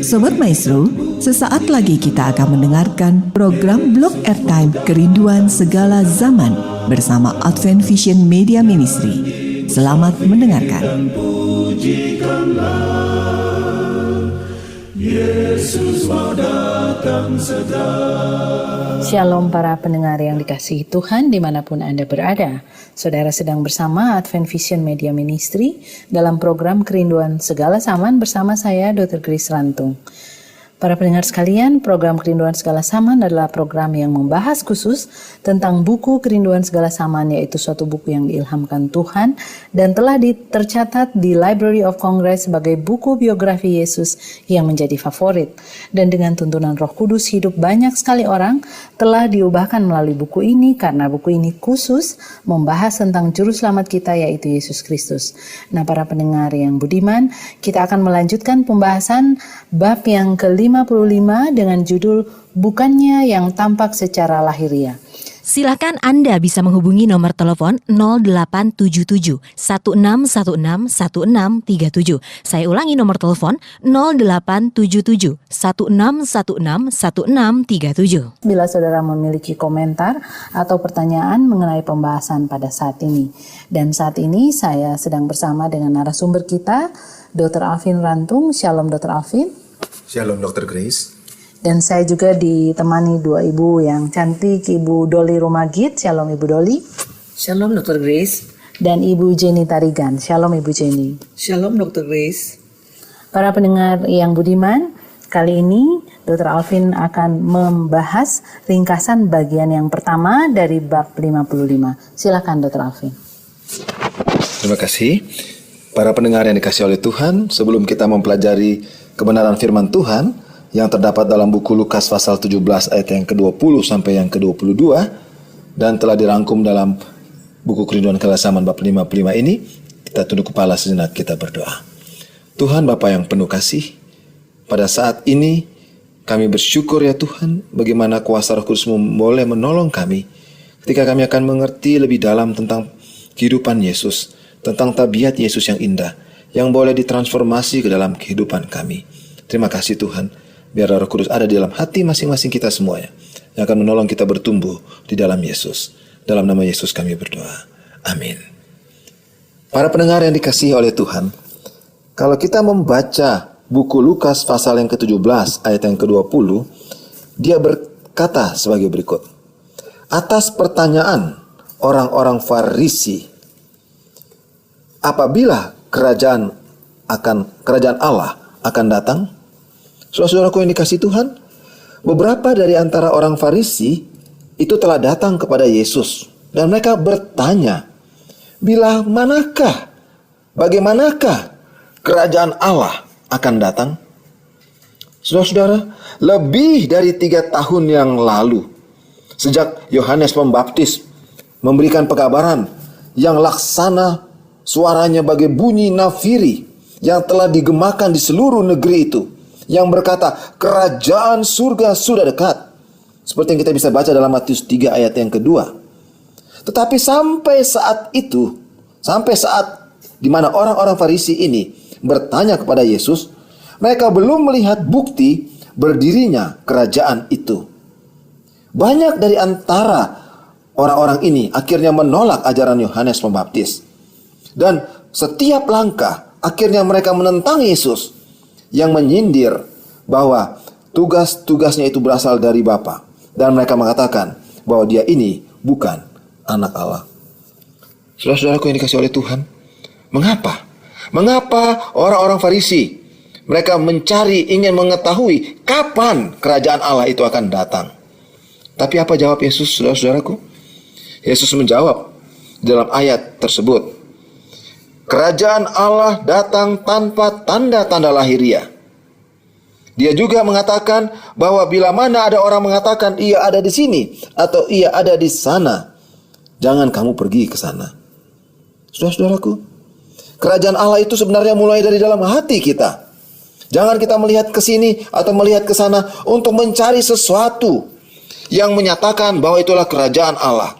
Sobat Maestro, sesaat lagi kita akan mendengarkan program Blog Airtime Kerinduan Segala Zaman bersama Advent Vision Media Ministry. Selamat mendengarkan. Yesus mau datang segera. Shalom para pendengar yang dikasihi Tuhan dimanapun Anda berada. Saudara sedang bersama Advent Vision Media Ministry dalam program Kerinduan Segala Zaman bersama saya Dr. Grace Rantung. Para pendengar sekalian, program Kerinduan Segala Zaman adalah program yang membahas khusus tentang buku Kerinduan Segala Zaman, yaitu suatu buku yang diilhamkan Tuhan dan telah tercatat di Library of Congress sebagai buku biografi Yesus yang menjadi favorit. Dan dengan tuntunan Roh Kudus, hidup banyak sekali orang telah diubahkan melalui buku ini karena buku ini khusus membahas tentang juru selamat kita, yaitu Yesus Kristus. Nah, para pendengar yang budiman, kita akan melanjutkan pembahasan bab yang ke-55 dengan judul Bukannya yang Tampak Secara Lahiriah. Silakan Anda bisa menghubungi nomor telepon 0877 1616 1637. Saya ulangi nomor telepon 0877 1616 1637. Bila saudara memiliki komentar atau pertanyaan mengenai pembahasan pada saat ini. Dan saat ini saya sedang bersama dengan narasumber kita, Dr. Alvin Rantung. Shalom Dr. Alvin. Shalom Dr. Grace. Dan saya juga ditemani dua ibu yang cantik, Ibu Doli Rumagit. Shalom Ibu Doli. Shalom Dr. Grace. Dan Ibu Jenny Tarigan. Shalom Ibu Jenny. Shalom Dr. Grace. Para pendengar yang budiman, kali ini Dr. Alvin akan membahas ringkasan bagian yang pertama dari bab 55. Silakan Dr. Alvin. Terima kasih. Para pendengar yang dikasihi oleh Tuhan, sebelum kita mempelajari kebenaran firman Tuhan yang terdapat dalam buku Lukas pasal 17 ayat yang ke-20 sampai yang ke-22 dan telah dirangkum dalam buku Kerinduan Segala Zaman bab 55 ini, kita tunduk kepala sejenak, kita berdoa. Tuhan Bapa yang penuh kasih, pada saat ini kami bersyukur ya Tuhan bagaimana kuasa Roh Kudus boleh menolong kami ketika kami akan mengerti lebih dalam tentang kehidupan Yesus, tentang tabiat Yesus yang indah yang boleh ditransformasi ke dalam kehidupan kami. Terima kasih Tuhan, biar Roh Kudus ada di dalam hati masing-masing kita semuanya, yang akan menolong kita bertumbuh di dalam Yesus. Dalam nama Yesus kami berdoa. Amin. Para pendengar yang dikasihi oleh Tuhan, kalau kita membaca buku Lukas pasal yang ke-17 ayat yang ke-20, dia berkata sebagai berikut. Atas pertanyaan orang-orang Farisi, apabila kerajaan Allah akan datang? Saudara-saudaraku yang dikasihi Tuhan, beberapa dari antara orang Farisi itu telah datang kepada Yesus dan mereka bertanya, bagaimanakah kerajaan Allah akan datang? Saudara-saudara, lebih dari 3 tahun yang lalu, sejak Yohanes Pembaptis memberikan pekabaran yang laksana suaranya bagai bunyi nafiri yang telah digemakan di seluruh negeri itu, yang berkata, kerajaan surga sudah dekat. Seperti yang kita bisa baca dalam Matius 3 ayat yang kedua. Tetapi sampai saat di mana orang-orang Farisi ini bertanya kepada Yesus, mereka belum melihat bukti berdirinya kerajaan itu. Banyak dari antara orang-orang ini akhirnya menolak ajaran Yohanes Pembaptis. Dan setiap langkah akhirnya mereka menentang Yesus yang menyindir bahwa tugas-tugasnya itu berasal dari Bapa. Dan mereka mengatakan bahwa dia ini bukan anak Allah. Saudara-saudaraku yang dikasihi oleh Tuhan, mengapa orang-orang Farisi mereka ingin mengetahui kapan kerajaan Allah itu akan datang? Tapi apa jawab Yesus, saudara-saudaraku? Yesus menjawab dalam ayat tersebut, kerajaan Allah datang tanpa tanda-tanda lahiriah. Dia juga mengatakan bahwa bila mana ada orang mengatakan ia ada di sini atau ia ada di sana, jangan kamu pergi ke sana. Saudara-saudaraku, kerajaan Allah itu sebenarnya mulai dari dalam hati kita. Jangan kita melihat ke sini atau melihat ke sana untuk mencari sesuatu yang menyatakan bahwa itulah kerajaan Allah.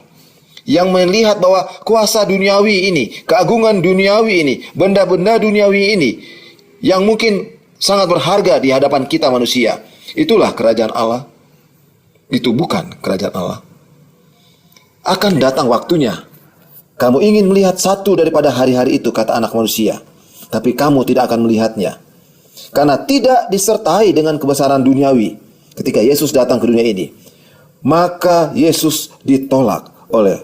Yang melihat bahwa kuasa duniawi ini, keagungan duniawi ini, benda-benda duniawi ini yang mungkin sangat berharga di hadapan kita manusia. Itulah kerajaan Allah. Itu bukan kerajaan Allah. Akan datang waktunya. Kamu ingin melihat satu daripada hari-hari itu, kata anak manusia. Tapi kamu tidak akan melihatnya. Karena tidak disertai dengan kebesaran duniawi ketika Yesus datang ke dunia ini. Maka Yesus ditolak oleh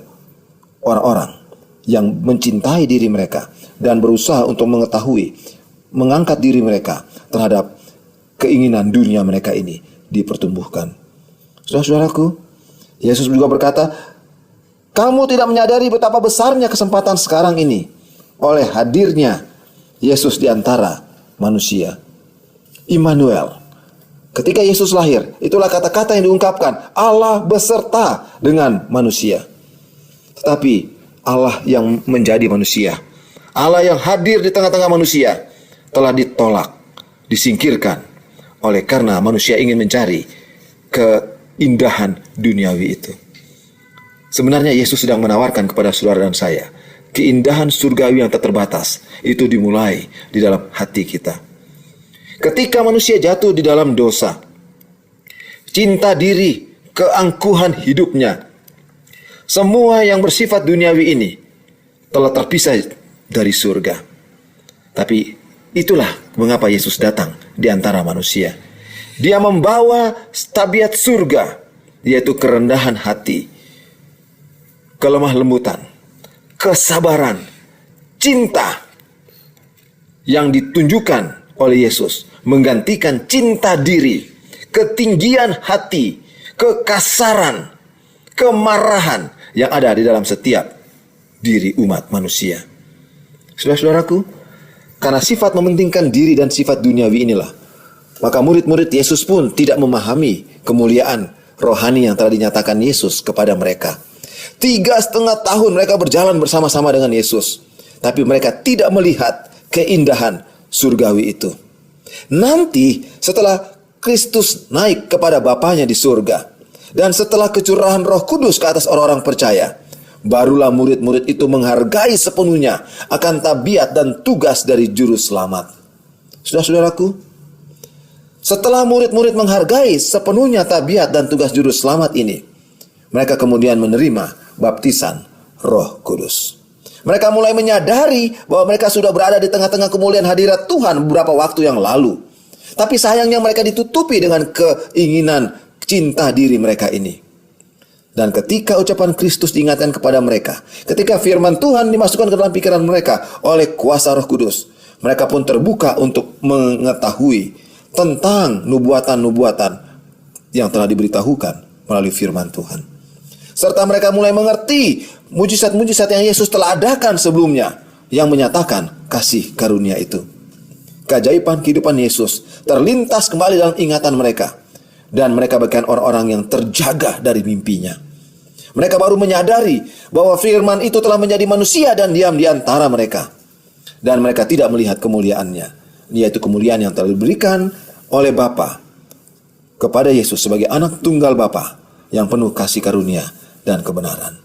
orang-orang yang mencintai diri mereka dan berusaha untuk mengangkat diri mereka terhadap keinginan dunia mereka ini dipertumbuhkan. Saudara-saudaraku, Yesus juga berkata, kamu tidak menyadari betapa besarnya kesempatan sekarang ini oleh hadirnya Yesus di antara manusia. Immanuel. Ketika Yesus lahir, itulah kata-kata yang diungkapkan, Allah beserta dengan manusia. Tetapi Allah yang menjadi manusia, Allah yang hadir di tengah-tengah manusia, telah ditolak, disingkirkan oleh karena manusia ingin mencari keindahan duniawi itu. Sebenarnya Yesus sedang menawarkan kepada saudara dan saya, keindahan surgawi yang tak terbatas itu dimulai di dalam hati kita. Ketika manusia jatuh di dalam dosa, cinta diri, keangkuhan hidupnya, semua yang bersifat duniawi ini telah terpisah dari surga. Tapi itulah mengapa Yesus datang di antara manusia. Dia membawa tabiat surga, yaitu kerendahan hati, kelemah lembutan, kesabaran, cinta yang ditunjukkan oleh Yesus, menggantikan cinta diri, ketinggian hati, kekasaran, kemarahan yang ada di dalam setiap diri umat manusia. Saudara-saudaraku, karena sifat mementingkan diri dan sifat duniawi inilah, maka murid-murid Yesus pun tidak memahami kemuliaan rohani yang telah dinyatakan Yesus kepada mereka. 3,5 tahun mereka berjalan bersama-sama dengan Yesus, tapi mereka tidak melihat keindahan surgawi itu. Nanti setelah Kristus naik kepada Bapanya di surga, dan setelah kecurahan Roh Kudus ke atas orang-orang percaya, barulah murid-murid itu menghargai sepenuhnya akan tabiat dan tugas dari juru selamat. Saudara-saudaraku, setelah murid-murid menghargai sepenuhnya tabiat dan tugas juru selamat ini, mereka kemudian menerima baptisan Roh Kudus. Mereka mulai menyadari bahwa mereka sudah berada di tengah-tengah kemuliaan hadirat Tuhan beberapa waktu yang lalu. Tapi sayangnya mereka ditutupi dengan keinginan cinta diri mereka ini. Dan ketika ucapan Kristus diingatkan kepada mereka, ketika firman Tuhan dimasukkan ke dalam pikiran mereka oleh kuasa Roh Kudus, mereka pun terbuka untuk mengetahui tentang nubuatan-nubuatan yang telah diberitahukan melalui firman Tuhan. Serta mereka mulai mengerti mujizat-mujizat yang Yesus telah adakan sebelumnya yang menyatakan kasih karunia itu. Keajaiban kehidupan Yesus terlintas kembali dalam ingatan mereka, dan mereka bagian orang-orang yang terjaga dari mimpinya. Mereka baru menyadari bahwa firman itu telah menjadi manusia dan diam di antara mereka, dan mereka tidak melihat kemuliaannya, yaitu kemuliaan yang telah diberikan oleh Bapa kepada Yesus sebagai anak tunggal Bapa yang penuh kasih karunia dan kebenaran.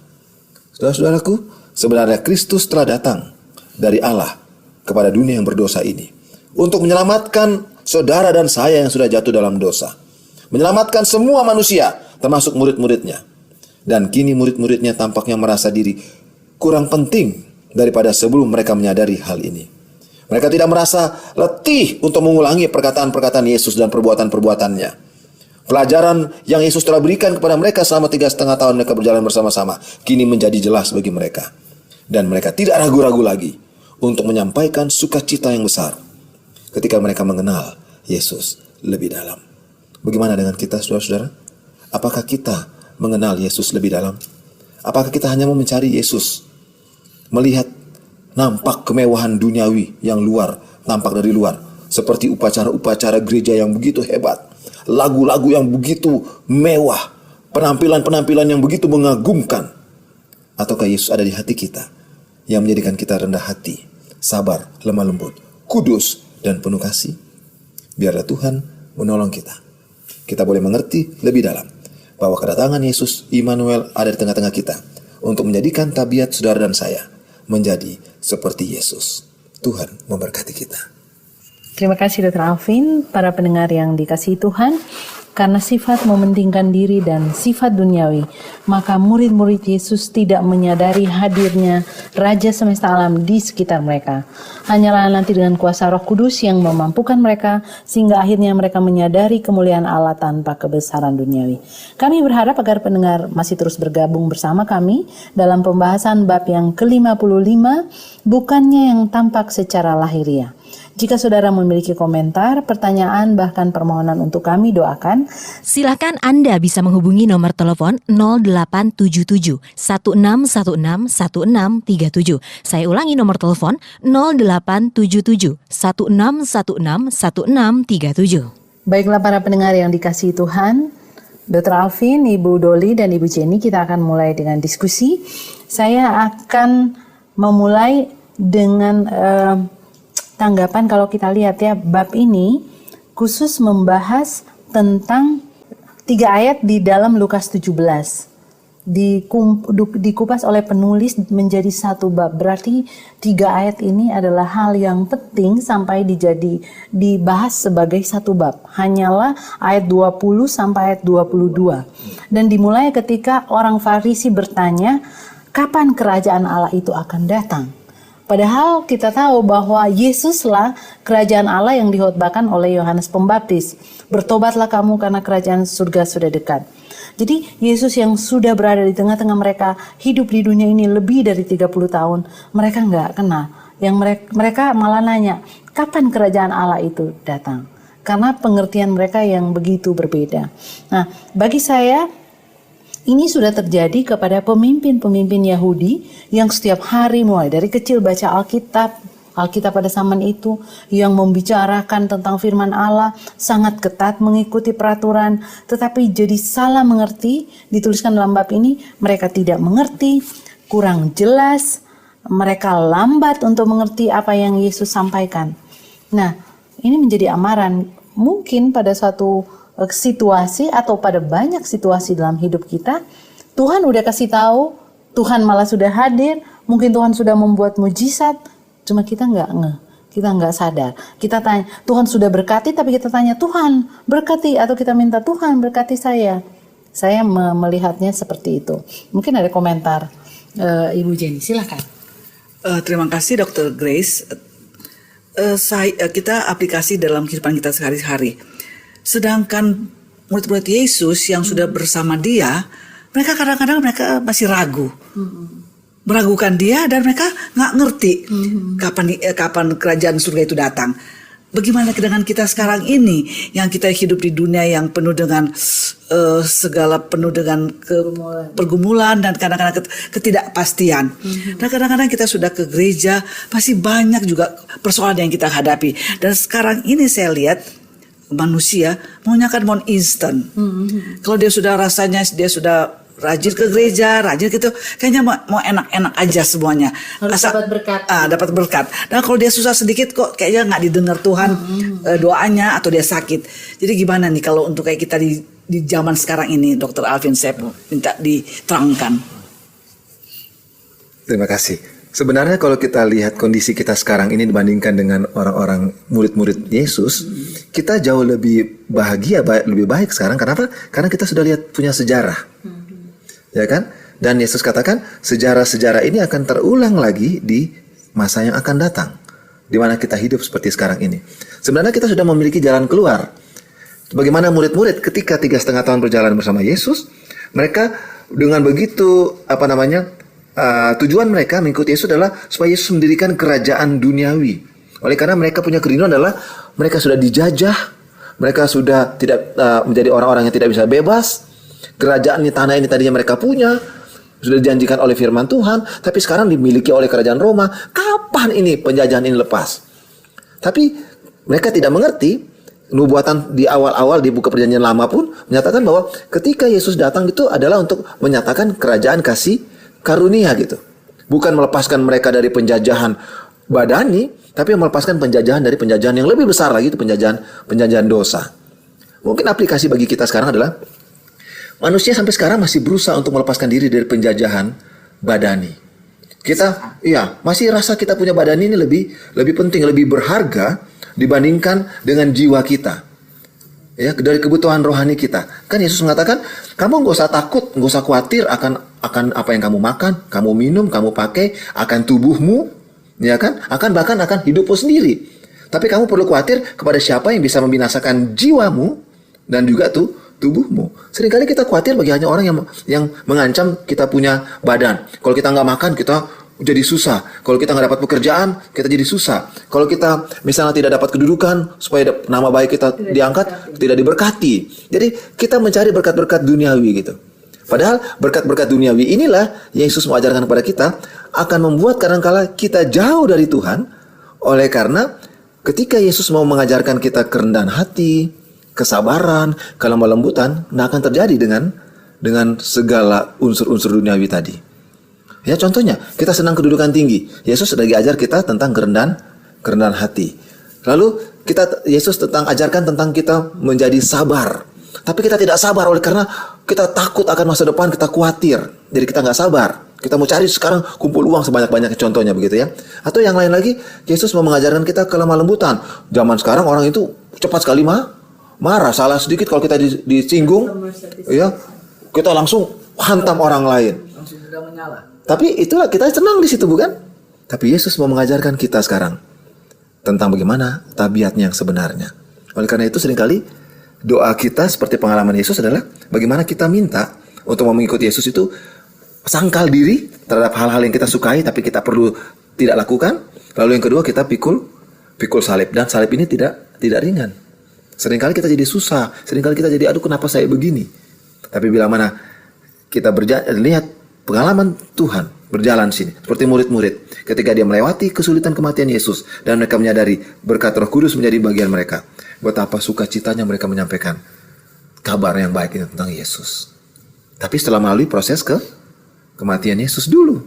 Saudara-saudaraku, sebenarnya Kristus telah datang dari Allah kepada dunia yang berdosa ini untuk menyelamatkan saudara dan saya yang sudah jatuh dalam dosa, menyelamatkan semua manusia termasuk murid-muridnya. Dan kini murid-muridnya tampaknya merasa diri kurang penting daripada sebelum mereka menyadari hal ini. Mereka tidak merasa letih untuk mengulangi perkataan-perkataan Yesus dan perbuatan-perbuatannya. Pelajaran yang Yesus telah berikan kepada mereka selama 3,5 tahun mereka berjalan bersama-sama kini menjadi jelas bagi mereka. Dan mereka tidak ragu-ragu lagi untuk menyampaikan sukacita yang besar ketika mereka mengenal Yesus lebih dalam. Bagaimana dengan kita, saudara-saudara? Apakah kita mengenal Yesus lebih dalam? Apakah kita hanya mau mencari Yesus, melihat nampak kemewahan duniawi yang luar, tampak dari luar, seperti upacara-upacara gereja yang begitu hebat, lagu-lagu yang begitu mewah, penampilan-penampilan yang begitu mengagumkan? Ataukah Yesus ada di hati kita, yang menjadikan kita rendah hati, sabar, lemah lembut, kudus, dan penuh kasih? Biarlah Tuhan menolong kita. Kita boleh mengerti lebih dalam bahwa kedatangan Yesus Immanuel ada di tengah-tengah kita untuk menjadikan tabiat saudara dan saya menjadi seperti Yesus. Tuhan memberkati kita. Terima kasih Dr. Alvin, para pendengar yang dikasihi Tuhan. Karena sifat mementingkan diri dan sifat duniawi, maka murid-murid Yesus tidak menyadari hadirnya Raja semesta alam di sekitar mereka. Hanyalah nanti dengan kuasa Roh Kudus yang memampukan mereka, sehingga akhirnya mereka menyadari kemuliaan Allah tanpa kebesaran duniawi. Kami berharap agar pendengar masih terus bergabung bersama kami dalam pembahasan bab yang ke-55, bukannya yang tampak secara lahiriah. Jika saudara memiliki komentar, pertanyaan, bahkan permohonan untuk kami doakan, Silakan Anda bisa menghubungi nomor telepon 0877 1616 1637. Saya ulangi nomor telepon 0877 1616 1637. baiklah para pendengar yang dikasihi Tuhan, Dr. Alvin, Ibu Doli, dan Ibu Jenny, kita akan mulai dengan diskusi. Saya akan memulai dengan tanggapan. Kalau kita lihat ya, bab ini khusus membahas tentang 3 ayat di dalam Lukas 17. Dikupas oleh penulis menjadi satu bab. Berarti 3 ayat ini adalah hal yang penting sampai dibahas sebagai satu bab. Hanyalah ayat 20 sampai ayat 22. Dan dimulai ketika orang Farisi bertanya, kapan kerajaan Allah itu akan datang? Padahal kita tahu bahwa Yesuslah kerajaan Allah yang dihotbahkan oleh Yohanes Pembaptis. Bertobatlah kamu karena kerajaan surga sudah dekat. Jadi Yesus yang sudah berada di tengah-tengah mereka, hidup di dunia ini lebih dari 30 tahun, mereka nggak kenal. Yang mereka malah nanya, kapan kerajaan Allah itu datang? Karena pengertian mereka yang begitu berbeda. Nah, bagi saya, ini sudah terjadi kepada pemimpin-pemimpin Yahudi yang setiap hari mulai dari kecil baca Alkitab pada zaman itu, yang membicarakan tentang firman Allah, sangat ketat mengikuti peraturan, tetapi jadi salah mengerti. Dituliskan dalam bab ini, mereka tidak mengerti, kurang jelas, mereka lambat untuk mengerti apa yang Yesus sampaikan. Nah, ini menjadi amaran. Mungkin pada suatu situasi atau pada banyak situasi dalam hidup kita, Tuhan udah kasih tahu, Tuhan malah sudah hadir, mungkin Tuhan sudah membuat mujizat, cuma kita kita nggak sadar. Kita tanya, Tuhan sudah berkati, tapi kita tanya, Tuhan berkati, atau kita minta Tuhan berkati saya. Saya melihatnya seperti itu. Mungkin ada komentar, Ibu Jenny, silakan. Terima kasih Dr. Grace. Kita aplikasi dalam kehidupan kita sehari-hari. Sedangkan murid-murid Yesus yang sudah bersama dia, mereka kadang-kadang masih ragu, meragukan dia, dan mereka nggak ngerti kapan kerajaan surga itu datang. Bagaimana dengan kita sekarang ini yang kita hidup di dunia yang penuh dengan penuh dengan pergumulan dan kadang-kadang ketidakpastian. Dan kadang-kadang kita sudah ke gereja, pasti banyak juga persoalan yang kita hadapi. Dan sekarang ini saya lihat manusia maunya kan mau instan. Kalau dia sudah rasanya dia sudah rajin ke gereja, rajin gitu, kayaknya mau enak-enak aja semuanya. Harus dapat berkat. Dapat berkat. Dan kalau dia susah sedikit kok kayaknya nggak didengar Tuhan doanya, atau dia sakit. Jadi gimana nih kalau untuk kayak kita di zaman sekarang ini, Dr. Alvin, saya minta diterangkan. Terima kasih. Sebenarnya kalau kita lihat kondisi kita sekarang ini dibandingkan dengan orang-orang murid-murid Yesus, kita jauh lebih bahagia, lebih baik sekarang. Kenapa? Karena kita sudah lihat punya sejarah, ya kan? Dan Yesus katakan sejarah-sejarah ini akan terulang lagi di masa yang akan datang, di mana kita hidup seperti sekarang ini. Sebenarnya kita sudah memiliki jalan keluar. Bagaimana murid-murid ketika 3,5 tahun berjalan bersama Yesus, mereka dengan begitu tujuan mereka mengikuti Yesus adalah supaya Yesus mendirikan kerajaan duniawi. Oleh karena mereka punya kerinduan adalah mereka sudah dijajah, mereka sudah tidak menjadi orang-orang yang tidak bisa bebas. Kerajaan ini, tanah ini tadinya mereka punya, sudah dijanjikan oleh firman Tuhan, tapi sekarang dimiliki oleh kerajaan Roma. Kapan ini penjajahan ini lepas? Tapi mereka tidak mengerti. Nubuatan di awal-awal di buku perjanjian lama pun menyatakan bahwa ketika Yesus datang itu adalah untuk menyatakan kerajaan kasih karunia gitu. Bukan melepaskan mereka dari penjajahan badani, tapi melepaskan penjajahan dari penjajahan yang lebih besar lagi, itu penjajahan dosa. Mungkin aplikasi bagi kita sekarang adalah manusia sampai sekarang masih berusaha untuk melepaskan diri dari penjajahan badani. Kita masih rasa kita punya badani ini lebih penting, lebih berharga dibandingkan dengan jiwa kita. Ya, dari kebutuhan rohani kita. Kan Yesus mengatakan, kamu nggak usah takut, nggak usah khawatir akan apa yang kamu makan, kamu minum, kamu pakai, akan tubuhmu, ya kan? Bahkan akan hidupmu sendiri. Tapi kamu perlu khawatir kepada siapa yang bisa membinasakan jiwamu dan juga tubuhmu. Seringkali kita khawatir bagi hanya orang yang mengancam kita punya badan. Kalau kita nggak makan, kita jadi susah. Kalau kita nggak dapat pekerjaan, kita jadi susah. Kalau kita misalnya tidak dapat kedudukan, supaya nama baik kita diangkat, tidak diberkati. Jadi kita mencari berkat-berkat duniawi gitu. Padahal berkat-berkat duniawi inilah yang Yesus mengajarkan kepada kita akan membuat kadangkala kita jauh dari Tuhan. Oleh karena ketika Yesus mau mengajarkan kita kerendahan hati, kesabaran, kelemah lembutan, nah akan terjadi dengan segala unsur-unsur duniawi tadi. Ya, contohnya kita senang kedudukan tinggi. Yesus lagi ajar kita tentang kerendahan hati. Lalu Yesus ajarkan tentang kita menjadi sabar. Tapi kita tidak sabar oleh karena kita takut akan masa depan, kita khawatir. Jadi kita nggak sabar. Kita mau cari sekarang kumpul uang sebanyak-banyaknya, contohnya begitu ya. Atau yang lain lagi, Yesus mau mengajarkan kita kelemah lembutan. Zaman sekarang orang itu cepat sekali marah. Salah sedikit kalau kita disinggung, ya kita langsung hantam orang lain. Langsung sudah menyala. Tapi itulah kita senang di situ, bukan? Tapi Yesus mau mengajarkan kita sekarang tentang bagaimana tabiatnya yang sebenarnya. Oleh karena itu seringkali doa kita seperti pengalaman Yesus adalah bagaimana kita minta untuk mengikuti Yesus itu sangkal diri terhadap hal-hal yang kita sukai tapi kita perlu tidak lakukan. Lalu yang kedua kita pikul salib, dan salib ini tidak ringan. Seringkali kita jadi susah, seringkali kita jadi aduh kenapa saya begini. Tapi bila mana kita lihat pengalaman Tuhan berjalan sini seperti murid-murid ketika dia melewati kesulitan kematian Yesus dan mereka menyadari berkat Roh Kudus menjadi bagian mereka, betapa sukacitanya mereka menyampaikan kabar yang baik ini tentang Yesus. Tapi setelah melalui proses kematian Yesus dulu.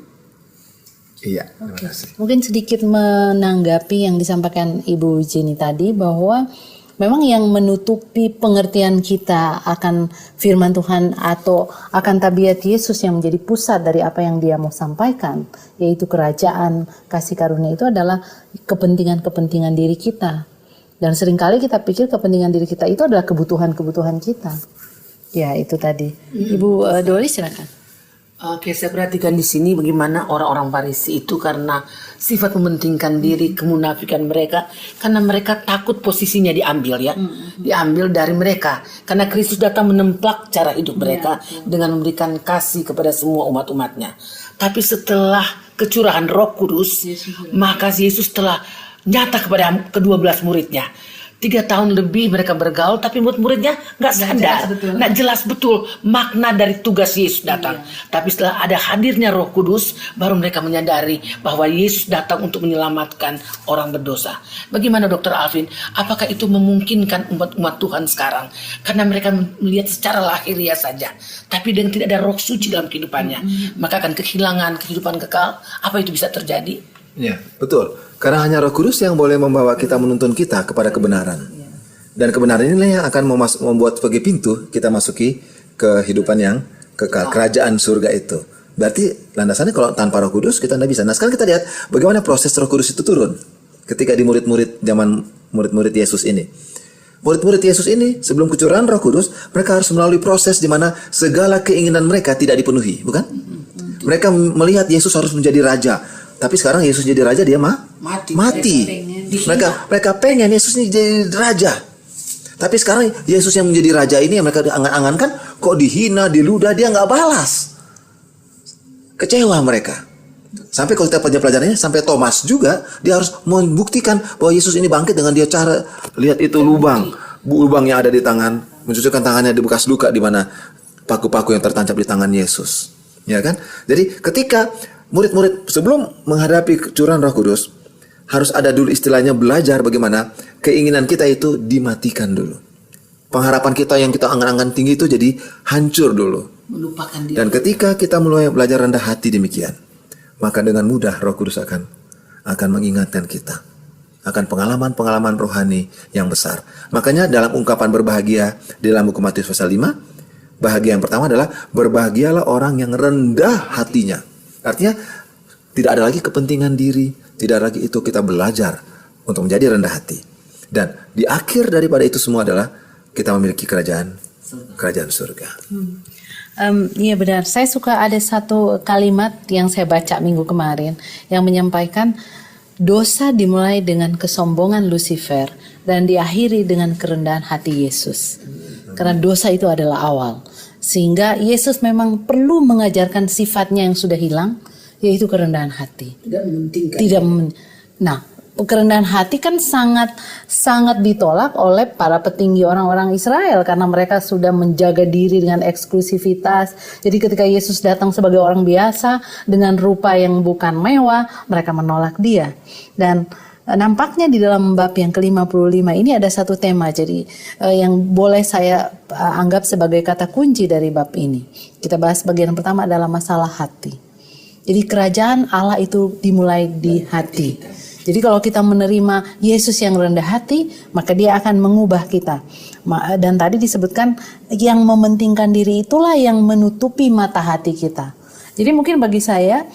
Iya, terima kasih. Mungkin sedikit menanggapi yang disampaikan Ibu Jenny tadi, bahwa memang yang menutupi pengertian kita akan firman Tuhan atau akan tabiat Yesus yang menjadi pusat dari apa yang dia mau sampaikan, yaitu kerajaan kasih karunia, itu adalah kepentingan-kepentingan diri kita. Dan seringkali kita pikir kepentingan diri kita itu adalah kebutuhan-kebutuhan kita. Ya, itu tadi. Ibu Doli, silakan. Oke, saya perhatikan di sini bagaimana orang-orang Farisi itu karena sifat mementingkan diri, kemunafikan mereka, karena mereka takut posisinya diambil ya, diambil dari mereka. Karena Kristus datang menemplak cara hidup mereka dengan memberikan kasih kepada semua umat-umatnya. Tapi setelah kecurahan Roh Kudus, maka Yesus telah nyata kepada ke-12 muridnya. 3 tahun lebih mereka bergaul, tapi murid-muridnya nggak sadar, nggak jelas betul makna dari tugas Yesus datang. Tapi setelah ada hadirnya Roh Kudus, baru mereka menyadari bahwa Yesus datang untuk menyelamatkan orang berdosa. Bagaimana Dr. Alvin? Apakah itu memungkinkan umat Tuhan sekarang? Karena mereka melihat secara lahiriah saja, tapi dengan tidak ada Roh Suci dalam kehidupannya, maka akan kehilangan kehidupan kekal. Apa itu bisa terjadi? Ya, betul. Karena hanya Roh Kudus yang boleh membawa kita, menuntun kita kepada kebenaran. Dan kebenaran inilah yang akan membuat sebagai pintu kita masuki kehidupan yang kekal, kerajaan surga itu. Berarti landasannya kalau tanpa Roh Kudus kita tidak bisa. Nah, sekarang kita lihat bagaimana proses Roh Kudus itu turun ketika di zaman murid-murid Yesus ini. Murid-murid Yesus ini sebelum kecurahan Roh Kudus, mereka harus melalui proses di mana segala keinginan mereka tidak dipenuhi, bukan? Mereka melihat Yesus harus menjadi raja. Tapi sekarang Yesus jadi raja, dia mati. Mereka pengen Yesus ini jadi raja. Tapi sekarang Yesus yang menjadi raja ini yang mereka angan-angankan kok dihina, diludah, dia nggak balas. Kecewa mereka. Sampai kalau kita pelajarannya, sampai Thomas juga dia harus membuktikan bahwa Yesus ini bangkit dengan dia cara lihat itu lubang yang ada di tangan, mencucukkan tangannya di bekas luka di mana paku-paku yang tertancap di tangan Yesus. Ya kan? Jadi ketika murid-murid sebelum menghadapi curahan Roh Kudus harus ada dulu istilahnya belajar bagaimana keinginan kita itu dimatikan dulu. Pengharapan kita yang kita angan-angan tinggi itu jadi hancur dulu. Melupakan diri. Dan ketika kita mulai belajar rendah hati demikian, maka dengan mudah Roh Kudus akan mengingatkan kita akan pengalaman-pengalaman rohani yang besar. Makanya dalam ungkapan berbahagia di dalam buku Matius pasal 5, bahagia yang pertama adalah berbahagialah orang yang rendah hatinya. Artinya tidak ada lagi kepentingan diri, tidak lagi itu, kita belajar untuk menjadi rendah hati. Dan di akhir daripada itu semua adalah kita memiliki kerajaan surga. Iya benar, saya suka ada satu kalimat yang saya baca minggu kemarin yang menyampaikan dosa dimulai dengan kesombongan Lucifer dan diakhiri dengan kerendahan hati Yesus. Karena dosa itu adalah awal. Sehingga Yesus memang perlu mengajarkan sifatnya yang sudah hilang, yaitu kerendahan hati. Nah, kerendahan hati kan sangat ditolak oleh para petinggi orang-orang Israel karena mereka sudah menjaga diri dengan eksklusivitas. Jadi ketika Yesus datang sebagai orang biasa dengan rupa yang bukan mewah, mereka menolak dia. Dan nampaknya di dalam bab yang ke-55 ini ada satu tema jadi yang boleh saya anggap sebagai kata kunci dari bab ini. Kita bahas bagian pertama adalah masalah hati. Jadi kerajaan Allah itu dimulai di hati. Jadi kalau kita menerima Yesus yang rendah hati, maka dia akan mengubah kita. Dan tadi disebutkan yang mementingkan diri itulah yang menutupi mata hati kita. Jadi mungkin bagi saya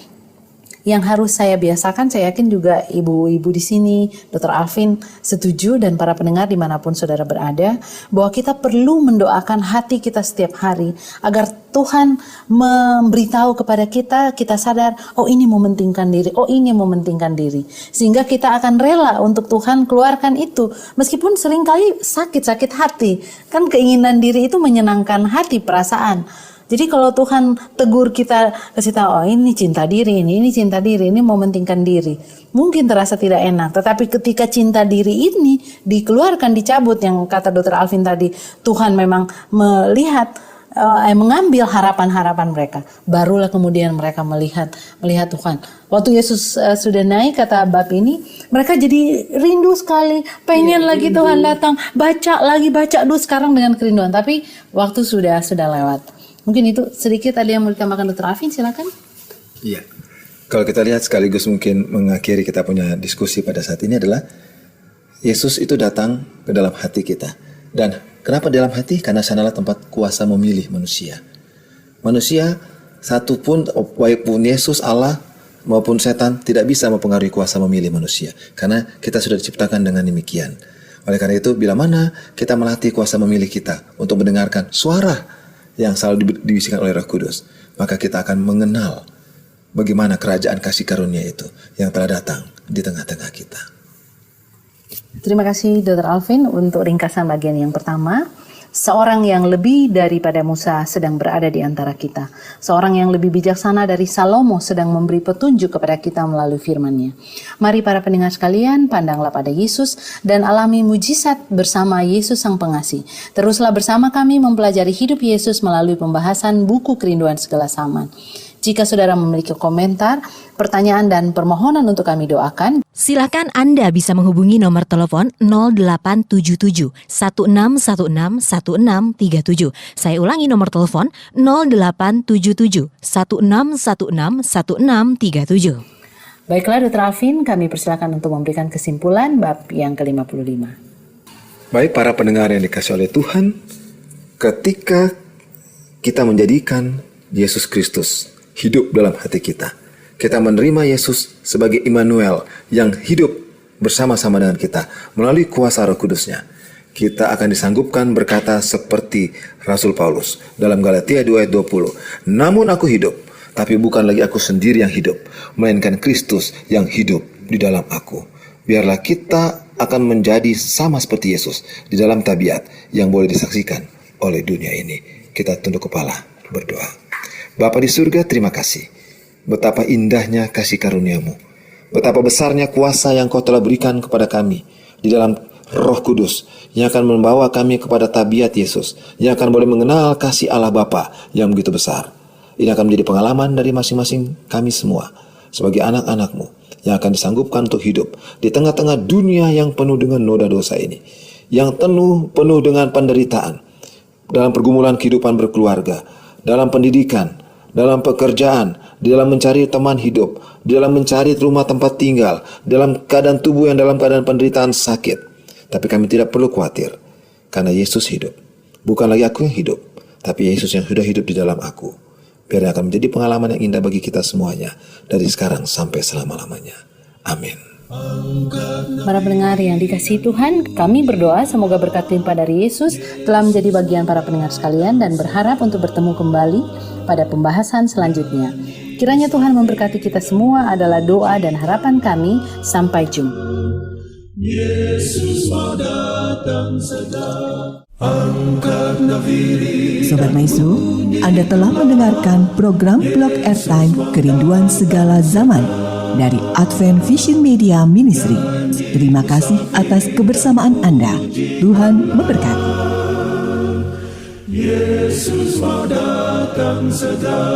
yang harus saya biasakan, saya yakin juga ibu-ibu di sini, Dr. Alvin setuju dan para pendengar dimanapun saudara berada, bahwa kita perlu mendoakan hati kita setiap hari agar Tuhan memberitahu kepada kita sadar, oh ini mementingkan diri, oh ini mementingkan diri. Sehingga kita akan rela untuk Tuhan keluarkan itu, meskipun seringkali sakit hati. Kan keinginan diri itu menyenangkan hati, perasaan. Jadi kalau Tuhan tegur kita, kasih tahu, oh ini cinta diri, ini cinta diri, ini mementingkan diri. Mungkin terasa tidak enak, tetapi ketika cinta diri ini dikeluarkan, dicabut, yang kata Dr. Alvin tadi, Tuhan memang melihat, mengambil harapan-harapan mereka. Barulah kemudian mereka melihat Tuhan. Waktu Yesus sudah naik, kata bab ini, mereka jadi rindu sekali, pengen lagi Tuhan datang, baca dulu sekarang dengan kerinduan. Tapi waktu sudah lewat. Mungkin itu sedikit tadi yang mau ditambahkan Dr. Alvin, silakan. Iya. Kalau kita lihat sekaligus mungkin mengakhiri kita punya diskusi pada saat ini adalah Yesus itu datang ke dalam hati kita. Dan kenapa dalam hati? Karena sanalah tempat kuasa memilih manusia. Manusia satupun, baik pun Yesus, Allah maupun setan, tidak bisa mempengaruhi kuasa memilih manusia. Karena kita sudah diciptakan dengan demikian. Oleh karena itu, bila mana kita melatih kuasa memilih kita untuk mendengarkan suara yang selalu dibisikkan oleh Roh Kudus, maka kita akan mengenal bagaimana kerajaan kasih karunia itu yang telah datang di tengah-tengah kita. Terima kasih Dr. Alvin untuk ringkasan bagian yang pertama. Seorang yang lebih daripada Musa sedang berada di antara kita. Seorang yang lebih bijaksana dari Salomo sedang memberi petunjuk kepada kita melalui firman-Nya. Mari para pendengar sekalian, pandanglah pada Yesus dan alami mujizat bersama Yesus Sang Pengasih. Teruslah bersama kami mempelajari hidup Yesus melalui pembahasan buku Kerinduan Segala Zaman. Jika saudara memiliki komentar, pertanyaan dan permohonan untuk kami doakan, silakan Anda bisa menghubungi nomor telepon 0877 1616 1637. Saya ulangi nomor telepon 0877 1616 1637. Baiklah Dr. Alvin, kami persilakan untuk memberikan kesimpulan bab yang ke-55. Baik para pendengar yang dikasihi oleh Tuhan, ketika kita menjadikan Yesus Kristus hidup dalam hati kita, kita menerima Yesus sebagai Immanuel yang hidup bersama-sama dengan kita melalui kuasa Roh Kudus-Nya, kita akan disanggupkan berkata seperti Rasul Paulus dalam Galatia 2 ayat 20, namun aku hidup, tapi bukan lagi aku sendiri yang hidup, melainkan Kristus yang hidup di dalam aku. Biarlah kita akan menjadi sama seperti Yesus di dalam tabiat yang boleh disaksikan oleh dunia ini. Kita tunduk kepala berdoa. Bapa di surga, terima kasih. Betapa indahnya kasih karunia-Mu. Betapa besarnya kuasa yang Kau telah berikan kepada kami di dalam Roh Kudus yang akan membawa kami kepada tabiat Yesus, yang akan boleh mengenal kasih Allah Bapa yang begitu besar. Ini akan menjadi pengalaman dari masing-masing kami semua sebagai anak-anak-Mu yang akan disanggupkan untuk hidup di tengah-tengah dunia yang penuh dengan noda dosa ini, yang penuh dengan penderitaan, dalam pergumulan kehidupan berkeluarga, dalam pendidikan, dalam pekerjaan, di dalam mencari teman hidup, di dalam mencari rumah tempat tinggal, dalam keadaan tubuh yang dalam keadaan penderitaan sakit. Tapi kami tidak perlu khawatir, karena Yesus hidup. Bukan lagi aku yang hidup, tapi Yesus yang sudah hidup di dalam aku. Biar akan menjadi pengalaman yang indah bagi kita semuanya, dari sekarang sampai selama-lamanya. Amin. Para pendengar yang dikasihi Tuhan, kami berdoa semoga berkat limpah dari Yesus telah menjadi bagian para pendengar sekalian dan berharap untuk bertemu kembali pada pembahasan selanjutnya. Kiranya Tuhan memberkati kita semua adalah doa dan harapan kami. Sampai jumpa. Yesus mau datang segera, angkat nafiri. Sobat Maestro, Anda telah mendengarkan program Blog Airtime Kerinduan Segala Zaman dari Advent Vision Media Ministry. Terima kasih atas kebersamaan Anda. Tuhan memberkati. Yesus mau datang segera.